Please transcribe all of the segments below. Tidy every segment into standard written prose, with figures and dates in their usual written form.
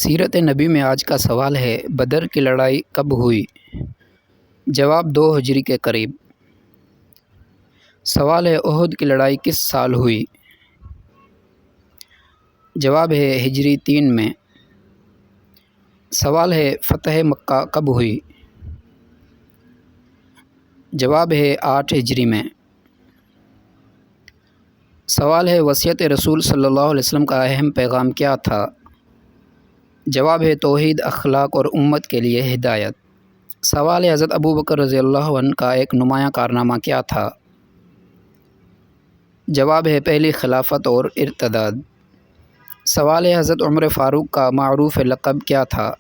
سیرت نبی میں آج کا سوال ہے، بدر کی لڑائی کب ہوئی؟ جواب 2 ہجری کے قریب۔ سوال ہے، احد کی لڑائی کس سال ہوئی؟ جواب ہے ہجری 3 میں۔ سوال ہے، فتح مکہ کب ہوئی؟ جواب ہے 8 ہجری میں۔ سوال ہے، وصیت رسول صلی اللہ علیہ وسلم کا اہم پیغام کیا تھا؟ جواب ہے توحید، اخلاق اور امت کے لیے ہدایت۔ سوال ہے، حضرت ابوبکر رضی اللہ عنہ کا ایک نمایاں کارنامہ کیا تھا؟ جواب ہے پہلی خلافت اور ارتداد۔ سوال ہے، حضرت عمر فاروق کا معروف لقب کیا تھا؟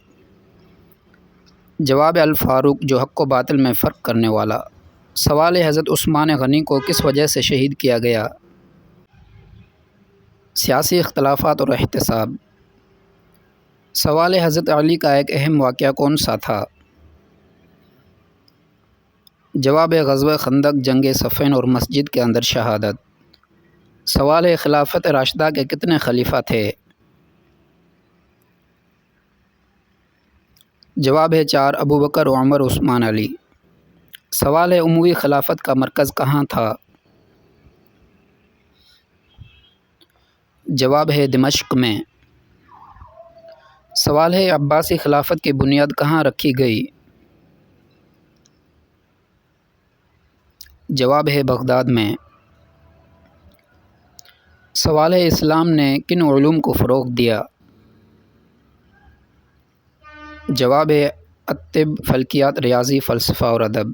جواب ہے الفاروق، جو حق و باطل میں فرق کرنے والا۔ سوال ہے، حضرت عثمان غنی کو کس وجہ سے شہید کیا گیا؟ سیاسی اختلافات اور احتساب۔ سوال ہے، حضرت علی کا ایک اہم واقعہ کون سا تھا؟ جواب ہے غزوہ خندق، جنگ صفین اور مسجد کے اندر شہادت۔ سوال ہے، خلافت راشدہ کے کتنے خلیفہ تھے؟ جواب ہے 4، ابوبکر، عمر، عثمان، علی۔ سوال ہے، اموی خلافت کا مرکز کہاں تھا؟ جواب ہے دمشق میں۔ سوال ہے، عباسی خلافت کی بنیاد کہاں رکھی گئی؟ جواب ہے بغداد میں۔ سوال ہے، اسلام نے کن علوم کو فروغ دیا؟ جواب ہے الطب، فلکیات، ریاضی، فلسفہ اور ادب۔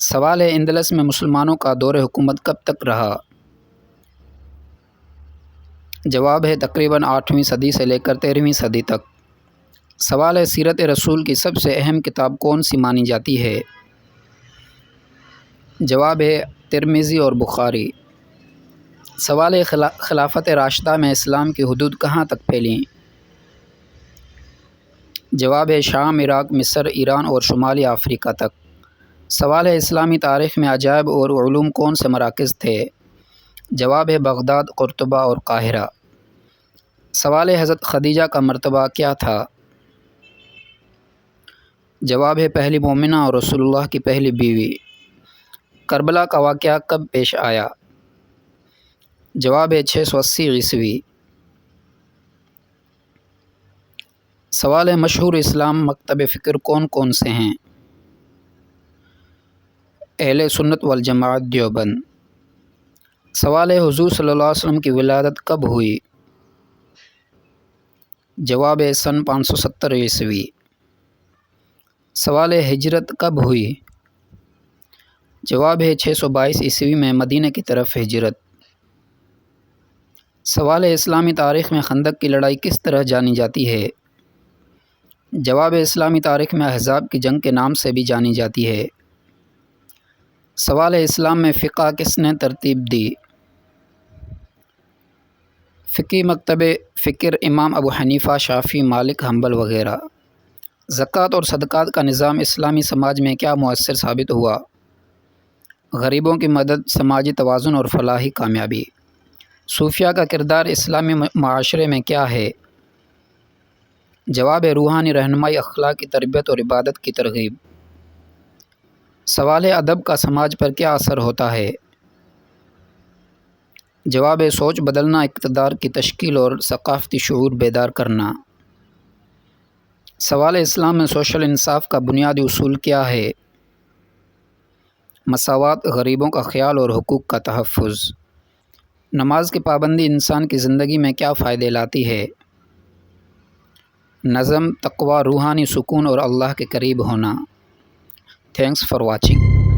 سوال ہے، اندلس میں مسلمانوں کا دور حکومت کب تک رہا؟ جواب ہے تقریباً 8ویں صدی سے لے کر 13ویں صدی تک۔ سوال ہے، سیرت رسول کی سب سے اہم کتاب کون سی مانی جاتی ہے؟ جواب ہے ترمذی اور بخاری۔ سوال ہے، خلافت راشدہ میں اسلام کی حدود کہاں تک پھیلیں؟ جواب ہے شام، عراق، مصر، ایران اور شمالی افریقہ تک۔ سوال ہے، اسلامی تاریخ میں عجائب اور علوم کون سے مراکز تھے؟ جواب ہے بغداد، قرطبہ اور قاہرہ۔ سوال ہے، حضرت خدیجہ کا مرتبہ کیا تھا؟ جواب ہے پہلی مومنہ اور رسول اللہ کی پہلی بیوی۔ کربلا کا واقعہ کب پیش آیا؟ جواب ہے 680 عیسوی۔ سوال ہے، مشہور اسلام مکتب فکر کون کون سے ہیں؟ اہل سنت والجماعت دیوبند۔ سوال ہے، حضور صلی اللہ علیہ وسلم کی ولادت کب ہوئی؟ جواب ہے سن 570 عیسوی۔ سوال ہے، ہجرت کب ہوئی؟ جواب ہے 622 عیسوی میں مدینہ کی طرف ہجرت۔ سوال ہے، اسلامی تاریخ میں خندق کی لڑائی کس طرح جانی جاتی ہے؟ جواب ہے اسلامی تاریخ میں احزاب کی جنگ کے نام سے بھی جانی جاتی ہے۔ سوال ہے، اسلام میں فقہ کس نے ترتیب دی؟ فقی مکتب فکر امام ابو حنیفہ، شافعی، مالک، حنبل وغیرہ۔ زکوٰۃ اور صدقات کا نظام اسلامی سماج میں کیا مؤثر ثابت ہوا؟ غریبوں کی مدد، سماجی توازن اور فلاحی کامیابی۔ صوفیہ کا کردار اسلامی معاشرے میں کیا ہے؟ جواب ہے روحانی رہنمائی، اخلاق کی تربیت اور عبادت کی ترغیب۔ سوال ہے، ادب کا سماج پر کیا اثر ہوتا ہے؟ جواب ہے سوچ بدلنا، اقتدار کی تشکیل اور ثقافتی شعور بیدار کرنا۔ سوال ہے، اسلام میں سوشل انصاف کا بنیادی اصول کیا ہے؟ مساوات، غریبوں کا خیال اور حقوق کا تحفظ۔ نماز کی پابندی انسان کی زندگی میں کیا فائدے لاتی ہے؟ نظم، تقوی، روحانی سکون اور اللہ کے قریب ہونا۔ Thanks for watching.